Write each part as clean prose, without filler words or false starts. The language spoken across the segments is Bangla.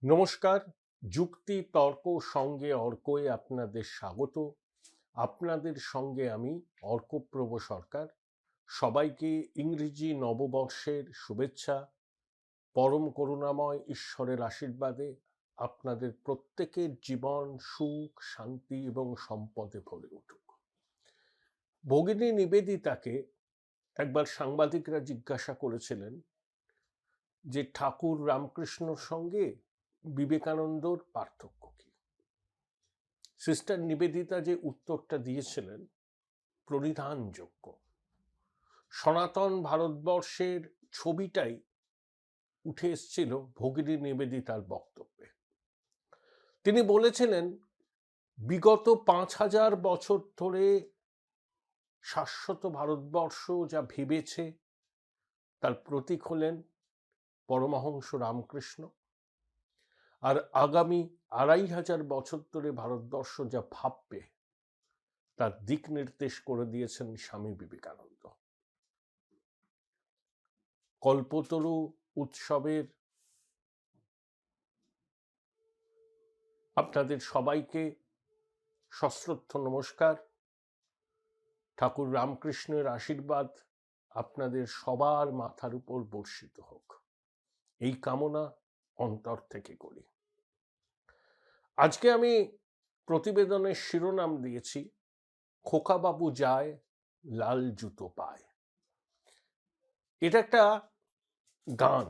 নমস্কার। যুক্তি তর্ক সঙ্গে অর্কয়ে আপনাদের স্বাগত। আপনাদের সঙ্গে আমি অর্কপ্রভ সরকার। সবাইকে ইংরেজি নববর্ষের শুভেচ্ছা। পরম করুণাময় ঈশ্বরের আশীর্বাদে আপনাদের প্রত্যেকের জীবন সুখ শান্তি এবং সম্পদে ভরে উঠুক। ভগিনী নিবেদিতাকে একবার সাংবাদিকরা জিজ্ঞাসা করেছিলেন যে ঠাকুর রামকৃষ্ণর সঙ্গে বিবেকানন্দর পার্থক্য কি। সিস্টার নিবেদিতা যে উত্তরটা দিয়েছিলেন পরিধানযোগ্য। সনাতন ভারতবর্ষের ছবিটাই উঠে এসেছিল ভগিনী নিবেদিতার বক্তব্যে। তিনি বলেছিলেন বিগত ৫,০০০ বছর ধরে শাশ্বত ভারতবর্ষ যা ভেবেছে তার প্রতীক হলেন পরমহংস রামকৃষ্ণ, আর আগামী ২৫০০ বছর ধরে ভারতবর্ষ যা ভাববে তার দিক নির্দেশ করে দিয়েছেন স্বামী বিবেকানন্দ। কল্পতরু উৎসবের আপনাদের সবাইকে সশ্রদ্ধ নমস্কার। ঠাকুর রামকৃষ্ণের আশীর্বাদ আপনাদের সবার মাথার উপর বর্ষিত হোক, এই কামনা অন্তর থেকে করি। আজকে আমি প্রতিবেদনের শিরোনাম দিয়েছি খোকাবাবু যায় লাল জুতো পায়। এটা একটা গান,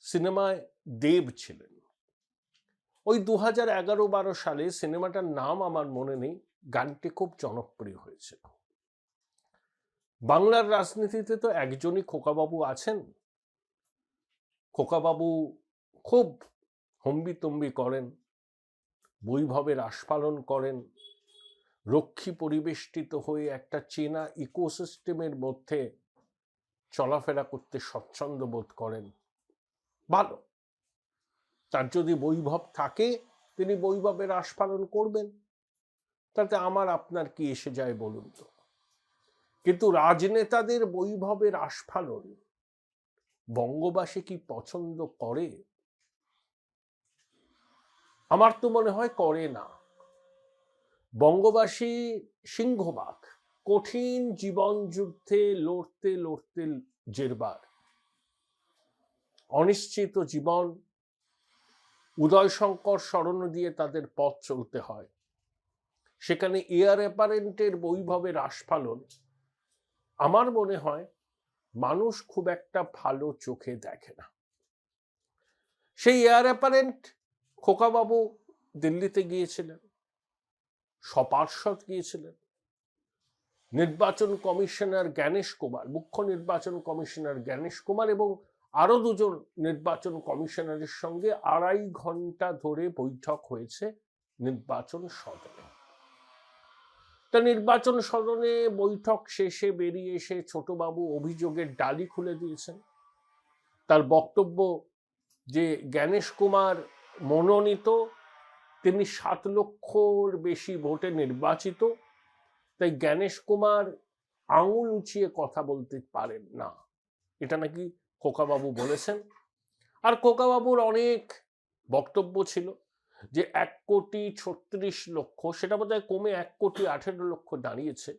সিনেমায় দেব ছিলেন। ওই ২০১১-১২ সালে সিনেমাটার নাম আমার মনে নেই, গানটি খুব জনপ্রিয় হয়েছিল। বাংলার রাজনীতিতে তো একজনই খোকাবাবু আছেন। খোকাবাবু খুব হম্বিতম্বি করেন, বৈভবের আস্ফালন করেন, রক্ষী পরিবেষ্টিত হয়ে একটা চেনা ইকোসিস্টেমের মধ্যে চলাফেরা করতে স্বচ্ছন্দ বোধ করেন। ভালো, তার যদি বৈভব থাকে তিনি বৈভবের আস্ফালন করবেন, তাতে আমার আপনার কি এসে যায় বলুন তো। কিন্তু রাজনেতাদের বৈভবের আস্ফালন বঙ্গবাসী কি পছন্দ করে? আমার তো মনে হয় করে না। বঙ্গবাসী সিংহভাগ কঠিন জীবন যুদ্ধে লড়তে লড়তে জেরবার, অনিশ্চিত জীবন, উদয়শঙ্কর স্মরণ দিয়ে তাদের পথ চলতে হয়। সেখানে এয়ার অ্যাপারেন্টের বৈভবের আস্ফালন আমার মনে হয় মানুষ খুব একটা ভালো চোখে দেখে না। সেই এয়ার অ্যাপারেন্ট খোকাবাবু দিল্লিতে গিয়েছিলেন, সপার্ষদ গিয়েছিলেন, নির্বাচন কমিশনার জ্ঞানেশ কুমার, মুখ্য নির্বাচন কমিশনার জ্ঞানেশ কুমার এবং আরো দুজন নির্বাচন কমিশনারের সঙ্গে ২.৫ ঘন্টা ধরে বৈঠক হয়েছে নির্বাচন সদনে। তা নির্বাচন সদনে বৈঠক শেষে বেরিয়ে এসে ছোটবাবু অভিযোগের ডালি খুলে দিয়েছেন। তার বক্তব্য যে জ্ঞানেশ কুমার মনোনীত, তিনি ৭ লক্ষর বেশি ভোটে নির্বাচিত, তাই জ্ঞানেশ কুমার আঙুল উঁচিয়ে কথা বলতে পারেন না, এটা নাকি খোকাবাবু বলেছেন। আর খোকাবাবুর অনেক বক্তব্য ছিল যে ১,৩৬,০০,০০০, সেটা বোধহয় কমে ১,১৮,০০,০০০ দাঁড়িয়েছে।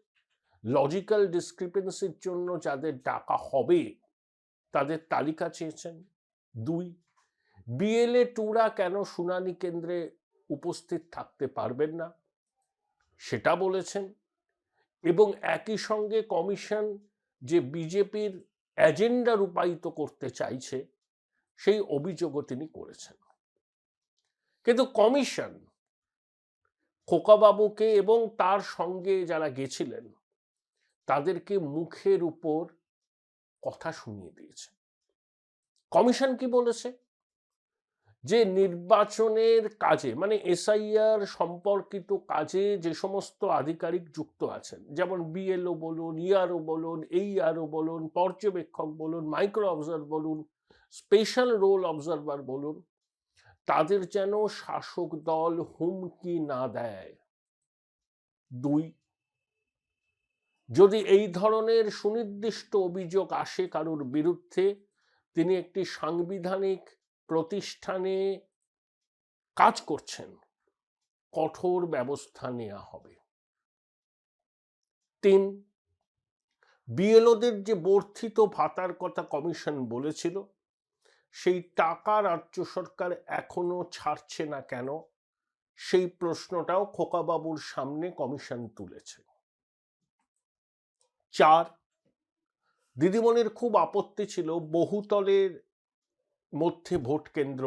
লজিক্যাল ডিসক্রিপেন্সির জন্য যাদের ডাকা হবে তাদের তালিকা চেয়েছেন। ২, বিএলএ 2রা কেন শুনানি কেন্দ্রে উপস্থিত থাকতে পারবেন না সেটা বলেছেন। এবং একই সঙ্গে কমিশন যে বিজেপির এজেন্ডা রূপায়িত করতে চাইছে সেই অভিযোগও তিনি করেছেন। কিন্তু কমিশন খোকাবাবুকে এবং তার সঙ্গে যারা গেছিলেন তাদেরকে মুখের উপর কথা শুনিয়ে দিয়েছে। কমিশন কি বলেছে? যে নির্বাচনের কাজে মানে এসআইআর সম্পর্কিত কাজে যে সমস্ত আধিকারিক যুক্ত আছেন, যেমন বিএলও বলুন, ইআরও বলুন, এইআরও বলুন, পর্যবেক্ষক বলুন, মাইক্রো অবজার্ভার বলুন, স্পেশাল রোল অবজারভার বলুন, তাদের যেন শাসক দল হুমকি না দেয়। ২, যদি এই ধরনের সুনির্দিষ্ট অভিযোগ আসে কারোর বিরুদ্ধে, তিনি একটি সাংবিধানিক প্রতিষ্ঠানে কাজ করছেন কঠোর ব্যবস্থা নেওয়া হবে। 3, বিএলওদের যে বর্ধিত ভাতার কথা কমিশন বলেছিল সেই টাকা রাজ্য সরকার এখনো ছাড়ছে না কেন, সেই প্রশ্নটাও খোকাবাবুর সামনে কমিশন তুলেছে। 4, দিদিমণির খুব আপত্তি ছিল বহুতলের মধ্যে ভোট কেন্দ্র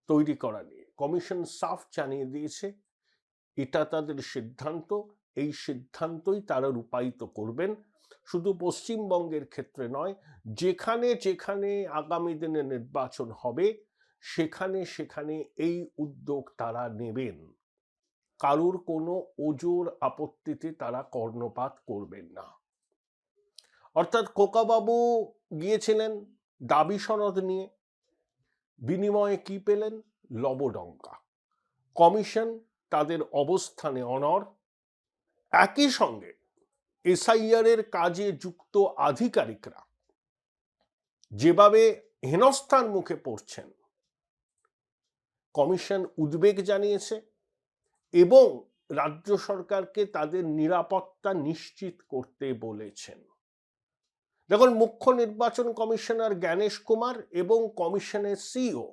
তৈরি করা নিয়ে। কমিশন সাফ জানিয়ে দিয়েছে এটা তাদের সিদ্ধান্ত, এই সিদ্ধান্তই তারা রূপায়িত করবেন। শুধু পশ্চিমবঙ্গের ক্ষেত্রে নয়, যেখানে যেখানে আগামী দিনে নির্বাচন হবে সেখানে সেখানে এই উদ্যোগ তারা নেবেন। কারুর কোনো ওজোর আপত্তিতে তারা কর্ণপাত করবেন না। অর্থাৎ খোকাবাবু গিয়েছিলেন দাবি সনদ নিয়ে, বিনিময়ে কি পেলেন? লবডঙ্কা। কমিশন তাদের অবস্থানে অনড়। একই সঙ্গে এসআইআর এর কাজে যুক্ত আধিকারিকরা যেভাবে হেনস্থার মুখে পড়ছেন, কমিশন উদ্বেগ জানিয়েছে এবং রাজ্য সরকারকে তাদের নিরাপত্তা নিশ্চিত করতে বলেছেন। দেখুন, মুখ্য নির্বাচন কমিশনার জ্ঞানেশ কুমার এবং কমিশনের সিইও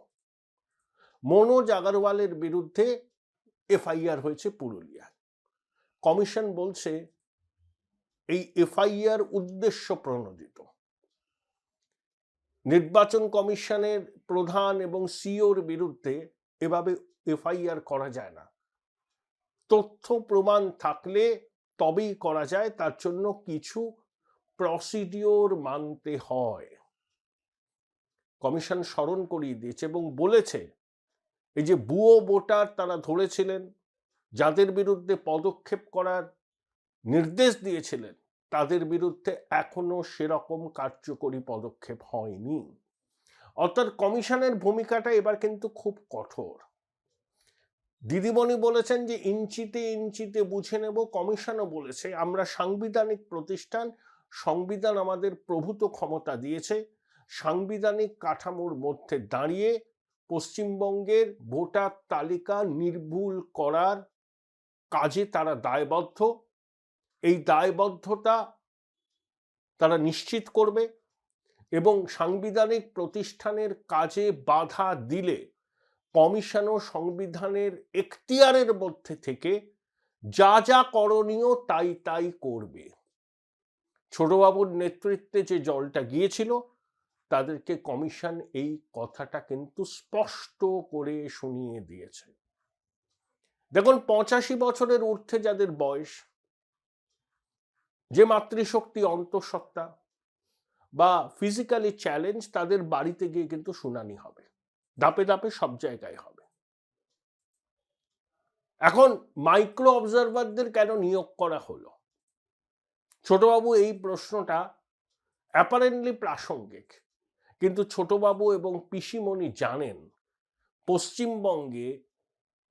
মনোজ আগরওয়ালের বিরুদ্ধে এফআইআর হয়েছে পুরুলিয়ায়। কমিশন বলছে এই এফআইআর উদ্দেশ্য প্রণোদিত। নির্বাচন কমিশনের প্রধান এবং সিইওর বিরুদ্ধে এভাবে এফআইআর করা যায় না। তথ্য প্রমাণ থাকলে তবেই করা যায়, তার জন্য কিছু প্রসিডিওর মানতে হয়। কমিশন স্মরণ করিয়ে দিয়েছে এবং বলেছে এই যে ভুয়ো ভোটার তারা ধরেছিলেন, যাদের বিরুদ্ধে পদক্ষেপ করার নির্দেশ দিয়েছিলেন, তাদের বিরুদ্ধে এখনো সেরকম কার্যকরী পদক্ষেপ হয়নি। অর্থাৎ কমিশনের ভূমিকাটা এবার কিন্তু খুব কঠোর। দিদিমণি বলেছেন যে ইঞ্চিতে ইঞ্চিতে বুঝে নেব। কমিশনও বলেছে আমরা সাংবিধানিক প্রতিষ্ঠান, সংবিধান আমাদের প্রভূত ক্ষমতা দিয়েছে, সাংবিধানিক কাঠামোর মধ্যে দাঁড়িয়ে পশ্চিমবঙ্গের ভোটার তালিকা নির্ভুল করার কাজে তারা দায়বদ্ধ। এই দায়বদ্ধতা তারা নিশ্চিত করবে এবং সাংবিধানিক প্রতিষ্ঠানের কাজে বাধা দিলে কমিশনও সংবিধানের এখতিয়ারের মধ্যে থেকে যা যা করণীয় তাই তাই করবে। ছোটবাবুর নেতৃত্বে যে দলটা গিয়েছিল তাদেরকে কমিশন এই কথাটা কিন্তু স্পষ্ট করে শুনিয়ে দিয়েছে। দেখুন, 85 বছরের ঊর্ধ্বে যাদের বয়স, যে মাতৃশক্তি অন্তঃসত্ত্বা বা ফিজিক্যালি চ্যালেঞ্জ, তাদের বাড়িতে গিয়ে কিন্তু শুনানি হবে, ধাপে ধাপে সব জায়গায় হবে। এখন মাইক্রো অবজারভারদের কেন নিয়োগ করা হলো? ছোটবাবু এই প্রশ্নটা অ্যাপারেন্টলি প্রাসঙ্গিক, কিন্তু ছোটবাবু এবং পিসিমণি জানেন পশ্চিমবঙ্গে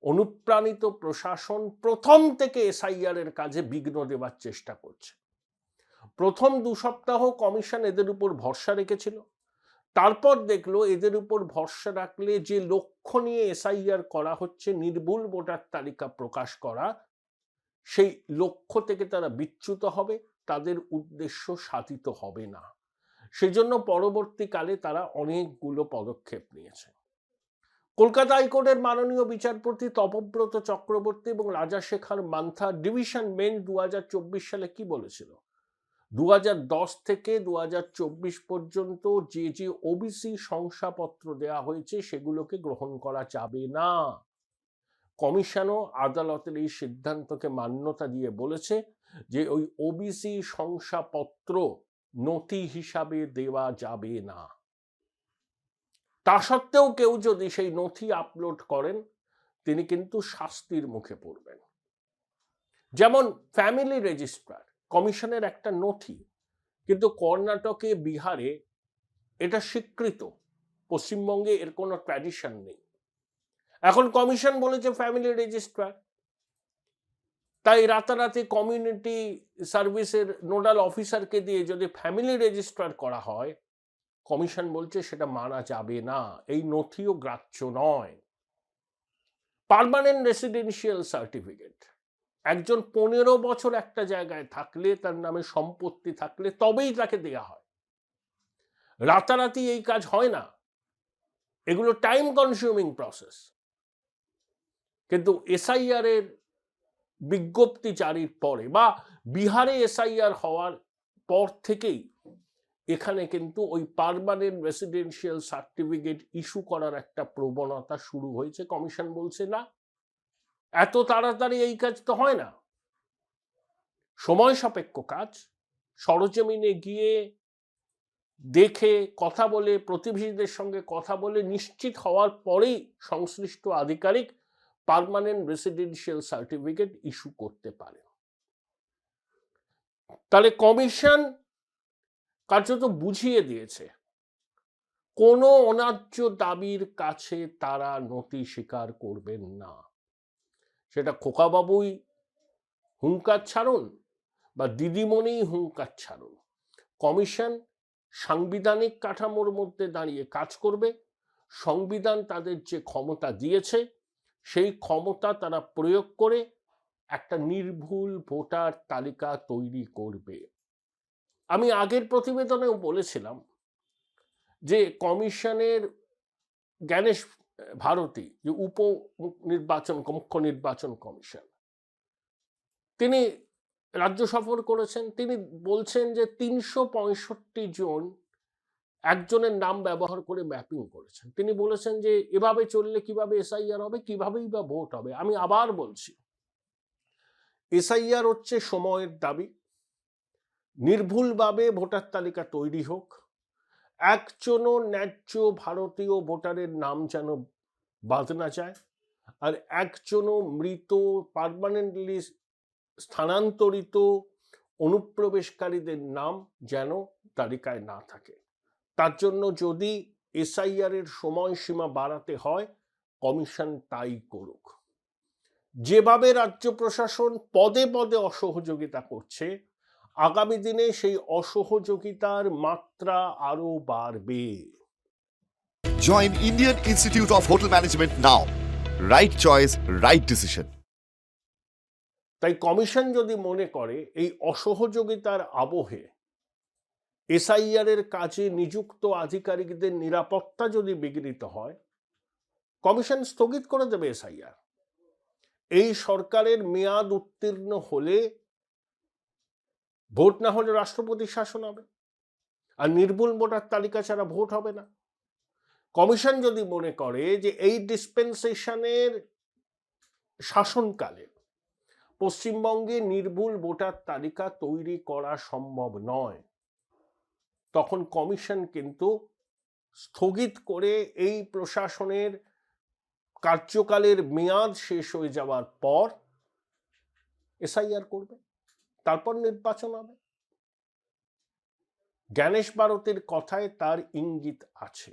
অনুপ্রাণিত প্রশাসন প্রথম থেকে এসআইআর এর কাজে বিঘ্ন দেওয়ার চেষ্টা করছে। প্রথম 2 সপ্তাহ কমিশন এদের উপর ভরসা রেখেছিল, তারপর দেখলো এদের উপর ভরসা রাখলে যে লক্ষ্য নিয়ে এসআইআর করা হচ্ছে, নির্ভুল ভোটার তালিকা প্রকাশ করা, সেই লক্ষ্য থেকে তারা বিচ্যুত হবে, তাদের উদ্দেশ্য সাধিত হবে না। সেজন্য পরবর্তীকালে তারা অনেকগুলো পদক্ষেপ নিয়েছে। কলকাতা হাইকোর্টের মাননীয় বিচারপতি তপব্রত চক্রবর্তী এবং রাজাশেখর মান্থা ডিভিশন বেঞ্চ 2024 সালে কি বলেছিল? 2010 থেকে 2024 পর্যন্ত যে যে ওবিসি শংসাপত্র দেওয়া হয়েছে সেগুলোকে গ্রহণ করা যাবে না। কমিশনও আদালতের এই সিদ্ধান্তকে মান্যতা দিয়ে বলেছে যে ওই ওবিসি শংসাপত্র নথি হিসাবে দেওয়া যাবে না। তা সত্ত্বেও কেউ যদি সেই নথি আপলোড করেন তিনি কিন্তু শাস্তির মুখে পড়বেন। যেমন ফ্যামিলি রেজিস্ট্রার কমিশনের একটা নথি, কিন্তু কর্ণাটকে, বিহারে এটা স্বীকৃত, পশ্চিমবঙ্গে এর কোনো ট্র্যাডিশন নেই। এখন কমিশন বলেছে ফ্যামিলি রেজিস্ট্রার, তাই রাতারাতি কমিউনিটি সার্ভিসের নোডাল অফিসারকে দিয়ে যদি ফ্যামিলি রেজিস্ট্রার করা হয় কমিশন বলছে সেটা মানা যাবে না, এই নথিও গ্রাহ্য নয়। পার্মানেন্ট রেসিডেন্সিয়াল সার্টিফিকেট, একজন 15 বছর একটা জায়গায় থাকলে, তার নামে সম্পত্তি থাকলে তবেই তাকে দেয়া হয়। রাতারাতি এই কাজ হয় না, এগুলো টাইম কনজিউমিং প্রসেস। কিন্তু এসআইআর এর বিজ্ঞপ্তি জারির পরে বা বিহারে এসআইআর হওয়ার পর থেকেই এখানে কিন্তু ওই পার্মানেন্ট রেসিডেন্সিয়াল সার্টিফিকেট ইস্যু করার একটা প্রবণতা শুরু হয়েছে। কমিশন বলছে না, এত তাড়াতাড়ি এই কাজ তো হয় না, সময় সাপেক্ষ কাজ। সরজমিনে গিয়ে দেখে কথা বলে, প্রতিবেশীদের সঙ্গে কথা বলে নিশ্চিত হওয়ার পরেই সংশ্লিষ্ট আধিকারিক পার্মানেন্ট রেসিডেন্সিয়াল সার্টিফিকেট ইস্যু করতে পারে। তাহলে কমিশন কার্যত বুঝিয়ে দিয়েছে কোনো অন্যায্য দাবির কাছে তারা নথি স্বীকার করবেন না। সেটা খোকাবাবুই হুঙ্কার ছাড়ুন বা দিদিমণি হুঙ্কার ছাড়ুন, কমিশন সাংবিধানিক কাঠামোর মধ্যে দাঁড়িয়ে কাজ করবে। সংবিধান তাদের যে ক্ষমতা দিয়েছে সেই ক্ষমতা তারা প্রয়োগ করে একটা নির্ভুল ভোটার তালিকা তৈরি করবে। আমি আগের প্রতিবেদনেও বলেছিলাম যে কমিশনের জ্ঞানেশ ভারতী, যে মুখ্য নির্বাচন কমিশন, তিনি রাজ্য সফর করেছেন। তিনি বলছেন যে 365 জন একজনের নাম ব্যবহার করে ম্যাপিং করেছেন। তিনি বলেছেন যে এভাবে চললে কিভাবে এসআইআর হবে, কিভাবেই বা ভোট হবে। আমি আবার বলছি, এসআইআর হচ্ছে সময়ের দাবি। নির্ভুলভাবে ভোটার তালিকা তৈরি হোক, একজনও ন্যায্য ভারতীয় ভোটারের নাম যেন বাদ না যায়, আর একজনও মৃত, পার্মানেন্টলি স্থানান্তরিত অনুপ্রবেশকারীদের নাম যেন তালিকায় না থাকে। তার জন্য যদি এসআইআর এর সময়সীমা বাড়াতে হয়, কমিশন তাই করুক। যেভাবে রাজ্য প্রশাসন পদে পদে অসহযোগিতা করছে, আগামী দিনে সেই অসহযোগিতার মাত্রা আরো বাড়বে। Join Indian Institute of Hotel Management now. Right choice, right decision. তাই কমিশন যদি মনে করে এই অসহযোগিতার আবহে এসআইআর এর কাজে নিযুক্ত আধিকারিকদের নিরাপত্তা যদি বিঘ্নিত হয়, কমিশন স্থগিত করে দেবে এসআইআর। এই সরকারের মেয়াদ উত্তীর্ণ হলে ভোট না হলে রাষ্ট্রপতির শাসন হবে, আর নির্ভুল ভোটার তালিকা ছাড়া ভোট হবে না। কমিশন যদি মনে করে যে এই ডিসপেন্সেশনের শাসনকালে পশ্চিমবঙ্গে নির্ভুল ভোটার তালিকা তৈরি করা সম্ভব নয়, তখন কমিশন কিন্তু স্থগিত করে এই প্রশাসনের কার্যকালের মেয়াদ শেষ হয়ে যাওয়ার পর এসআইআর করবে, তারপর নির্বাচন হবে। জ্ঞানেশ ভারতীর কথায় তার ইঙ্গিত আছে।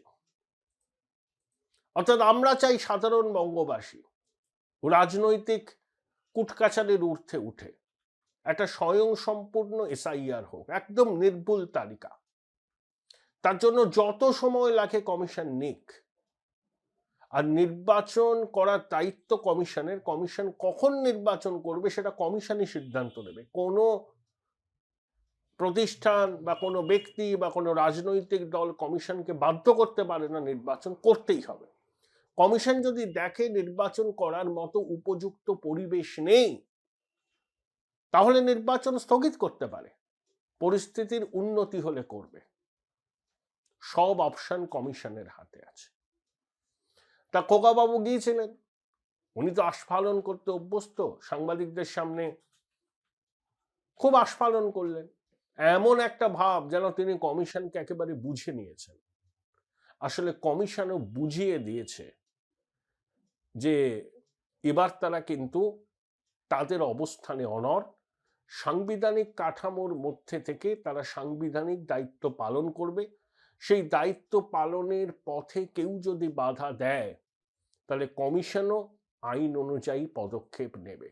অর্থাৎ আমরা চাই সাধারণ বঙ্গবাসী রাজনৈতিক কুটকাচারের ঊর্ধ্বে উঠে একটা স্বয়ংসম্পূর্ণ এসআইআর হোক, একদম নির্ভুল তালিকা। তার জন্য যত সময় লাগে কমিশন নিক, আর নির্বাচন করার দায়িত্ব কমিশনের। কমিশন কখন নির্বাচন করবে সেটা কমিশনই সিদ্ধান্ত নেবে। কোনো প্রতিষ্ঠান বা কোনো ব্যক্তি বা কোনো রাজনৈতিক দল কমিশনকে বাধ্য করতে পারে না, নির্বাচন করতেই হবে। কমিশন যদি দেখে নির্বাচন করার মতো উপযুক্ত পরিবেশ নেই, তাহলে নির্বাচন স্থগিত করতে পারে, পরিস্থিতির উন্নতি হলে করবে। সব অপশন কমিশনের হাতে আছে। তা খোকাবাবু গিয়েছিলেন, উনি তো আস্ফালন করতে অভ্যস্ত। সাংবাদিকদের সামনে খুব আস্ফালন করলেন, এমন একটা ভাব যেন তিনি কমিশনকে একেবারে বুঝে নিয়েছেন। আসলে কমিশনও বুঝিয়ে দিয়েছে যে এবার তারা কিন্তু তাদের অবস্থানে অনড়। সাংবিধানিক কাঠামোর মধ্যে থেকে তারা সাংবিধানিক দায়িত্ব পালন করবে। সেই দায়িত্ব পালনের পথে কেউ যদি বাধা দেয়, তাহলে কমিশনও আইন অনুযায়ী পদক্ষেপ নেবে।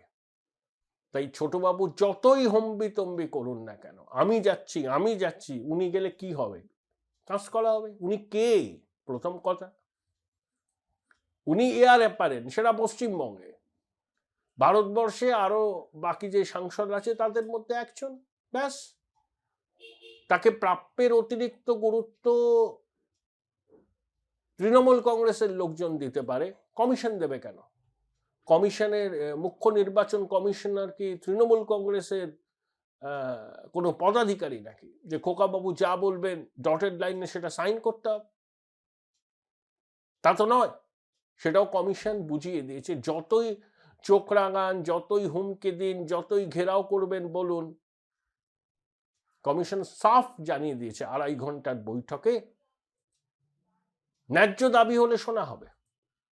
তাই ছোটবাবু যতই হম্বিতম্বি করুন না কেন, আমি যাচ্ছি, উনি গেলে কি হবে, কাঁচকলা হবে। উনি কে? প্রথম কথা, উনি এয়ার অ্যাপারেন্ট, সেটা পশ্চিমবঙ্গে। ভারতবর্ষে আরো বাকি যে সাংসদ আছে তাদের মধ্যে একজন, ব্যাস। তাকে প্রাপ্যের অতিরিক্ত গুরুত্ব তৃণমূল কংগ্রেসের লোকজন দিতে পারে, কমিশন দেবে কেন? কমিশনের মুখ্য নির্বাচন কমিশনার কি তৃণমূল কংগ্রেসের কোনো পদাধিকারী নাকি, যে খোকাবাবু যা বলবেন ডটেড লাইনে সেটা সাইন করতে হবে? তা তো নয়। সেটাও কমিশন বুঝিয়ে দিয়েছে। যতই চোখ রাঙান, যতই হুমকি দিন, যতই ঘেরাও করবেন বলুন, কমিশন সাফ জানিয়ে দিয়েছে 2.5 ঘন্টার বৈঠকে ন্যায্য দাবি হলে শোনা হবে।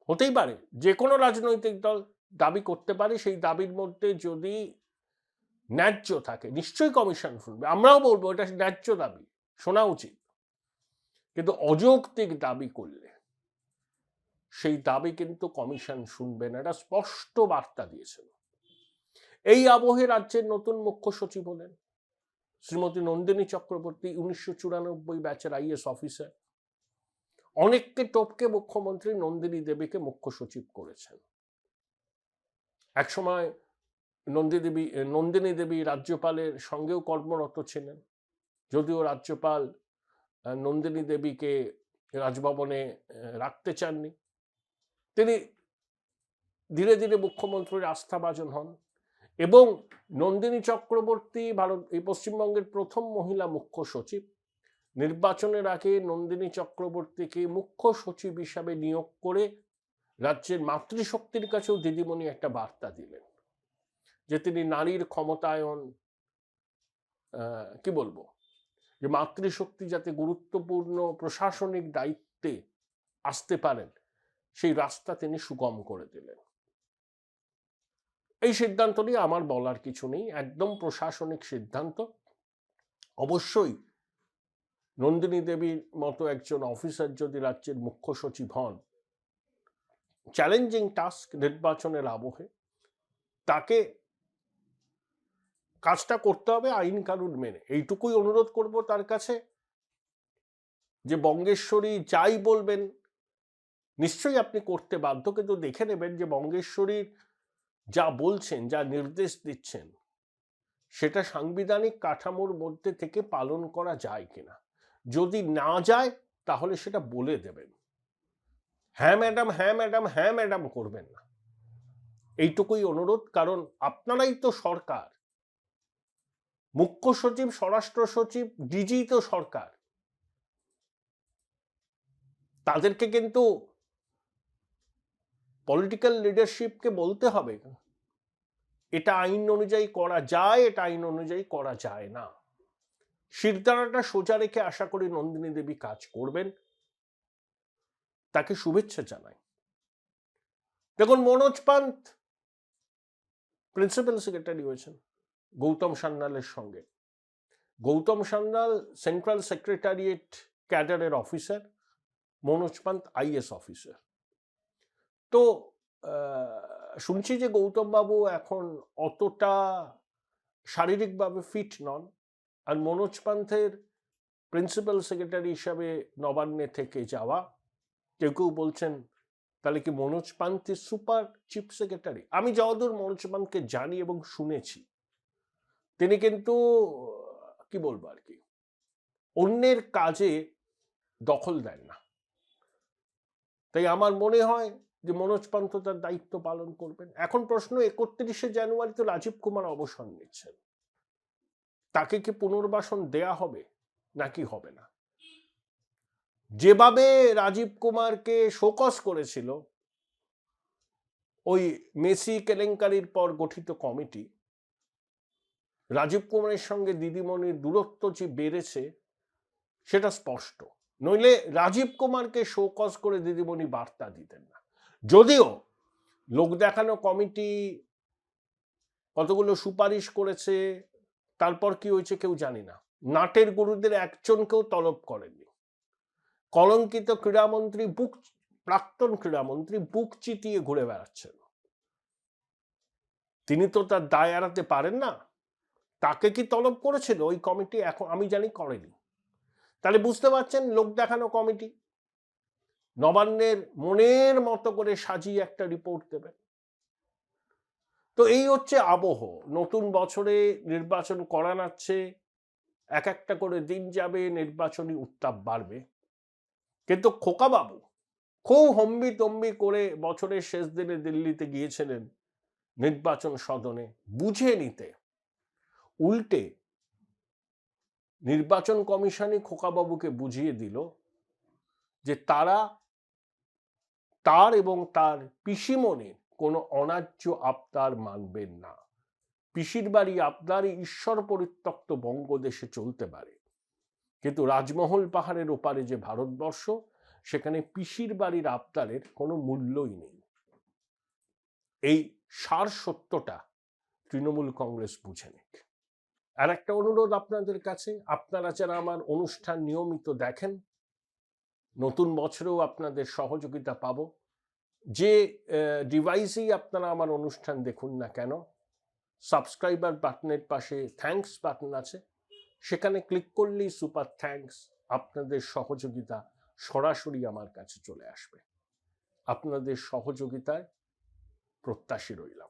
হতেই পারে, যে কোনো রাজনৈতিক দল দাবি করতে পারে, সেই দাবির মধ্যে যদি ন্যায্য থাকে নিশ্চয়ই কমিশন শুনবে। আমরাও বলবো এটা ন্যায্য দাবি, শোনা উচিত। কিন্তু অযৌক্তিক দাবি করলে সেই দাবি কিন্তু কমিশন শুনবে না, এটা স্পষ্ট বার্তা দিয়েছিল। এই আবহে রাজ্যের নতুন মুখ্য সচিব হলেন শ্রীমতী নন্দিনী চক্রবর্তী, 1994 ব্যাচের IAS অফিসার। অনেককে টপকে মুখ্যমন্ত্রী নন্দিনী দেবীকে মুখ্য সচিব করেছেন। একসময় নন্দিনী দেবী রাজ্যপালের সঙ্গেও কর্মরত ছিলেন, যদিও রাজ্যপাল নন্দিনী দেবীকে রাজভবনে রাখতে চাননি। তিনি ধীরে ধীরে মুখ্যমন্ত্রীর আস্থাভাজন হন এবং নন্দিনী চক্রবর্তী এই পশ্চিমবঙ্গের প্রথম মহিলা মুখ্য সচিব। নির্বাচনের আগে নন্দিনী চক্রবর্তীকে মুখ্য সচিব হিসাবে নিয়োগ করে রাজ্যের মাতৃশক্তির কাছেও দিদিমণি একটা বার্তা দিলেন যে তিনি নারীর ক্ষমতায়ন, কি বলবো, যে মাতৃশক্তি যাতে গুরুত্বপূর্ণ প্রশাসনিক দায়িত্বে আসতে পারেন সেই রাস্তা তিনি সুগম করে দিলেন। এই সিদ্ধান্ত নিয়ে আমার বলার কিছু নেই, একদম প্রশাসনিক সিদ্ধান্ত। অবশ্যই নন্দিনী দেবীর মতো একজন অফিসার যদি রাজ্যের মুখ্য সচিব হন, চ্যালেঞ্জিং টাস্ক নির্বাচনের আবহে, তাকে কাজটা করতে হবে আইন কানুন মেনে। এইটুকুই অনুরোধ করব তার কাছে, যে বঙ্গেশ্বরী যাই বলবেন নিশ্চয়ই আপনি করতে বাধ্য, কিন্তু দেখে নেবেন যে বঙ্গেশ্বরীর যা বলছেন, যা নির্দেশ দিচ্ছেন, সেটা সাংবিধানিক কাঠামোর মধ্যে থেকে পালন করা যায় কিনা। যদি না যায় তাহলে সেটা বলে দেবেন। হ্যাঁ ম্যাডাম, হ্যাঁ ম্যাডাম, হ্যাঁ ম্যাডাম করবেন না, এইটুকুই অনুরোধ। কারণ আপনারাই তো সরকার, মুখ্য সচিব, স্বরাষ্ট্র সচিব, ডিজি তো সরকার। তাদেরকে কিন্তু পলিটিক্যাল লিডারশিপকে বলতে হবে এটা আইন অনুযায়ী করা যায়, এটা আইন অনুযায়ী করা যায় না। শিরদাঁড়াটা সোজা রেখে আশা করি নন্দিনী দেবী কাজ করবেন, তাকে শুভেচ্ছা জানাই। দেখুন, মনোজ পান্থ প্রিন্সিপাল সেক্রেটারি হয়েছেন গৌতম সান্যালের সঙ্গে। গৌতম সান্যাল সেন্ট্রাল সেক্রেটারিয়েট ক্যাডারের officer, Manoj Panth IAS officer. তো শুনছি যে গৌতম বাবু এখন অতটা শারীরিকভাবে ফিট নন, আর মনোজ পান্থের প্রিন্সিপাল সেক্রেটারি হিসাবে নবান্নে থেকে যাওয়া, কেউ কেউ বলছেন তাহলে কি Manoj Panth super chief secretary. আমি যতদূর মনোজ পান্থকে জানি এবং শুনেছি, তিনি কিন্তু কি বলবো আর কি, অন্যের কাজে দখল দেন না। তাই আমার মনে হয় যে মনোজ পান্থ তার দায়িত্ব পালন করবেন। এখন প্রশ্ন, 31শে জানুয়ারি তো রাজীব কুমার অবসর নিচ্ছেন, তাকে কি পুনর্বাসন দেয়া হবে নাকি হবে না? যেভাবে রাজীব কুমারকে শোকজ করেছিল ওই মেসি কেলেঙ্কারির পর গঠিত কমিটি, রাজীব কুমারের সঙ্গে দিদিমণির দূরত্ব যে বেড়েছে সেটা স্পষ্ট। নইলে রাজীব কুমারকে শোকজ করে দিদিমণি বার্তা দিতেন না। যদিও লোক দেখানো কমিটি কতগুলো সুপারিশ করেছে, তারপর কি হয়েছে কেউ জানি না। নাটের গুরুদের একজনকেও তলব করেননি। কলঙ্কিত ক্রীড়ামন্ত্রী, প্রাক্তন ক্রীড়ামন্ত্রী বুক চিতিয়ে ঘুরে বেড়াচ্ছেন। তিনি তো তার দায় এড়াতে পারেন না। তাকে কি তলব করেছিল ওই কমিটি? এখন আমি জানি করেনি। তাহলে বুঝতে পারছেন, লোক দেখানো কমিটি নবান্নের মনের মতো করে সাজিয়ে একটা রিপোর্ট দেবেন। তো এই হচ্ছে আবহ। নতুন বছরে নির্বাচন করা নাচ্ছে, এক একটা করে দিন যাবে, নির্বাচনী উত্তাপ বাড়বে। কিন্তু খোকাবাবু খুব হম্বি তম্বি করে বছরের শেষ দিনে দিল্লিতে গিয়েছিলেন নির্বাচন সদনে বুঝে নিতে। উল্টে নির্বাচন কমিশনই খোকাবাবুকে বুঝিয়ে দিল যে তারা তার এবং তার পিসিমণির কোনো অন্যায্য আবদার মানবেন না। পিসির বাড়ি আবদারে ঈশ্বর পরিত্যক্ত বঙ্গদেশে চলতে পারে, কিন্তু রাজমহল পাহাড়ের ওপারে যে ভারতবর্ষ, সেখানে পিসির বাড়ির আবদারের কোনো মূল্যই নেই। এই সার সত্যটা তৃণমূল কংগ্রেস বুঝে নিক। আর একটা অনুরোধ আপনাদের কাছে, আপনারা যারা আমার অনুষ্ঠান নিয়মিত দেখেন, নতুন বছরেও আপনাদের সহযোগিতা পাবো। যে ডিভাইসেই আপনারা আমার অনুষ্ঠান দেখুন না কেন, সাবস্ক্রাইবার বাটনের পাশে থ্যাঙ্কস বাটন আছে, সেখানে ক্লিক করলেই সুপার থ্যাঙ্কস, আপনাদের সহযোগিতা সরাসরি আমার কাছে চলে আসবে। আপনাদের সহযোগিতায় প্রত্যাশী রইলাম।